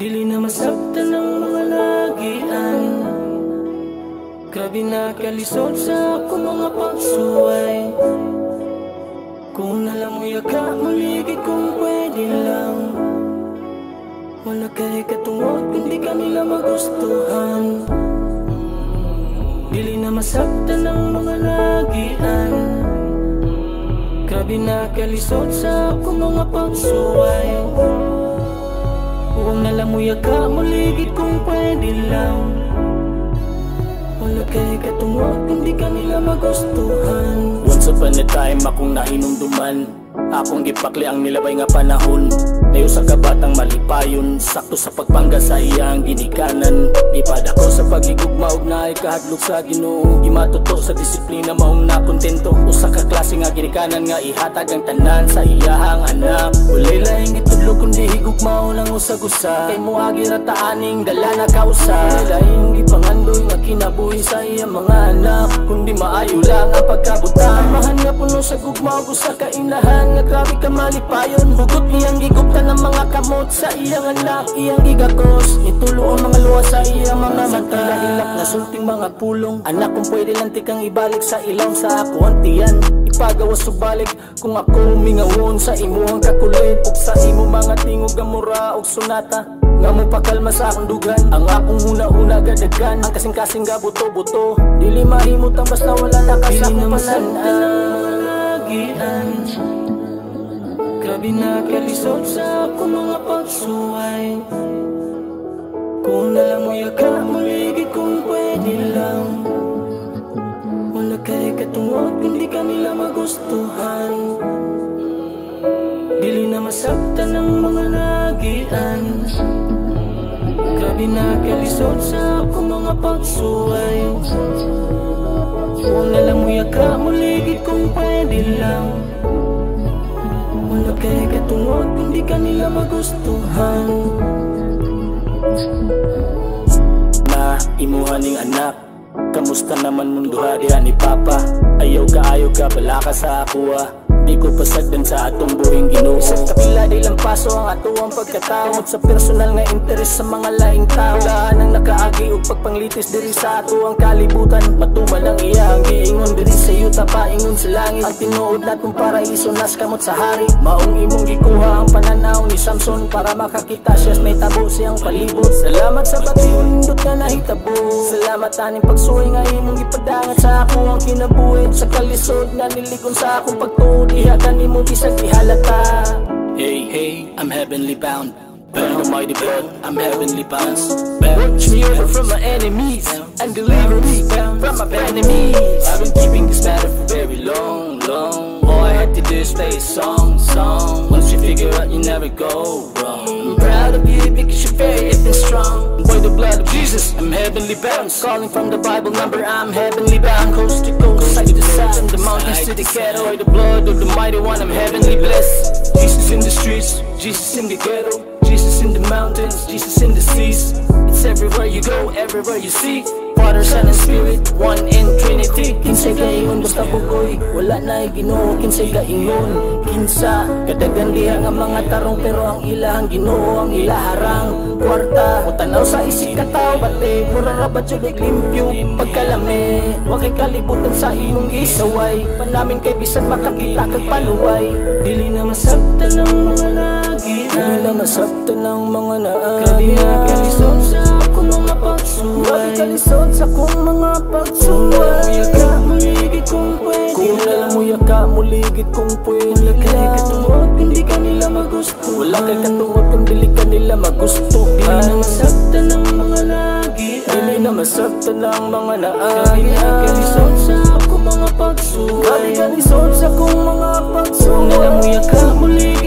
Dili na masabtan ng mga lagian. Grabe na kalisod sa ako mga pagsuway. Kung alam mo yaka, maligid kung pwede lang. Wala kay katungod, hindi ka nila magustuhan. Dili na masabtan ng mga lagian. Grabe na kalisod sa ako mga pagsuway. Kung alam mo yaka, maligid kung pwede lang. Wala kay katungod, hindi ka nila magustuhan. Once upon a time, akong nahinumduman. Akong gipakli ang nilabay nga panahon. Layo sa kabatang malipayon, sakto sa pagpangga sa iyang ginikanan. Ipad ako sa pagigugma ug naay kahadlok sa Ginoo. Gimatuto sa disiplina maong nakontento. Usa ka klase nga ginikanan nga ihatag ang tanan sa iyahang anak. Walay laing gitudlo kundi higugma lang usag-usa. Kay moagi ra taaning dala na kausa. Walay laing gipangandoy nga kinabuhi sa iyang mga anak, kundi maayo lang ang pagkabuta. Amahan nga puno sa gugma ug usa ka inahan. Nga grabe ka malipayon, hugot niyang gigupta ng mga kamot sa iyang anak. Iyang gigakos, itulo ang mga luha sa iyang mga mata. Hilak na sulting mga pulong. Anak kung pwede lang tikang ibalik sa ilaw sa ako ang tiyan. Ipagawas subalik kung ako mingawon sa imuhang kakulit. Ug sa imo mga tingog gamura ug sunata nga mo pakalma sa akong dugan. Ang akong una-una gadagan, ang kasing-kasing ga buto-buto. Dili mahimot ang basta wala na kasakong panagian. Grabe na kalisod sa ako mga pagsuway. Kung alam mo yaka, maligid kung pwede lang. Wala kay katungod, hindi ka nila magustuhan. Dili na masabtan ng mga lagian. Grabe na kalisod sa ako mga pagsuway. Kung alam mo yaka, maligid kung pwede lang. Wala kay katungod, hindi ka nila magustuhan. Na imuhaning anak, kamusta naman mong duha ni Papa? Ayaw ka bala ka sa akuha. Di ko pasagdan sa atong buhing Ginoo. Isang kapila di lang paso ang atuang pagkatawad sa personal nga interes sa mga laing tao. Lahan ang nakaagi o pagpanglitis diri sa atuang kalibutan. Matumal ang iya ang giingon diri sa yuta paingon sa langit. Ang tinuod natong paraiso nas kamot sa hari. Maong imong gikuha ang pananaw ni Samson para makakita siya may tabo siyang palibot. Salamat sa batiyon nindot na nahitabo. Salamat aning pagsuway nga imong gipadangat sa ako ang kinabuhi. Sa kalisod nga niligon sa akong pagtuod. Iha kanimo bisag ihalata. Hey, hey, I'm heavenly bound. By the mighty blood, I'm heavenly bound. Watch me over from my enemies and deliver me from my enemies. I've been keeping this matter for very long. All I had to do is play a song. Once you figure out, you never go wrong. I'm proud of you because you're very and strong. By the blood of Jesus, I'm heavenly bound. Calling from the Bible number, I'm heavenly bound. Coast to coast, side to side, from the mountains to the ghetto. By the blood of the mighty one, I'm heavenly blessed. Jesus in the streets, Jesus in the ghetto, Jesus in the mountains, Jesus in the seas. It's everywhere you go, everywhere you see. Father, Son, and Spirit, one in Trinity. Kinsay kaingon basta bugoy, wala na'y Ginoo. Kinsay kaingon, kinsa kadagan diha nga mga tarong, pero ang ilahang Ginoo ang ilaharang kwarta. O tanaw sa isip ka tao, bate mura rabat yun limpyo pagkalami. Huwag kay kalibutan sa imong gisaway, panamin kay bisan makakita kag paluway. Dili na masabtan ng mga lagian. Dili na masabtan ng mga Grabe na kalisod sa ako mga pagsuway. Grabe kalisod sa kong mga pagsuway. Kung alam mo yaka, maligid kung pwede. Kung alam mo yaka, maligid kung pwede. Wala kay katungod, hindi ka nila magustuhan. Wala kay katungod kung dili ka nila magustuhan. Dili na masabtan ng mga lagian. Dili na masabtan ng mga Grabe na kalisod sa ako mga pagsuway. Grabe kalisod sa kong mga pagsuway. Kung alam mo yaka, maligid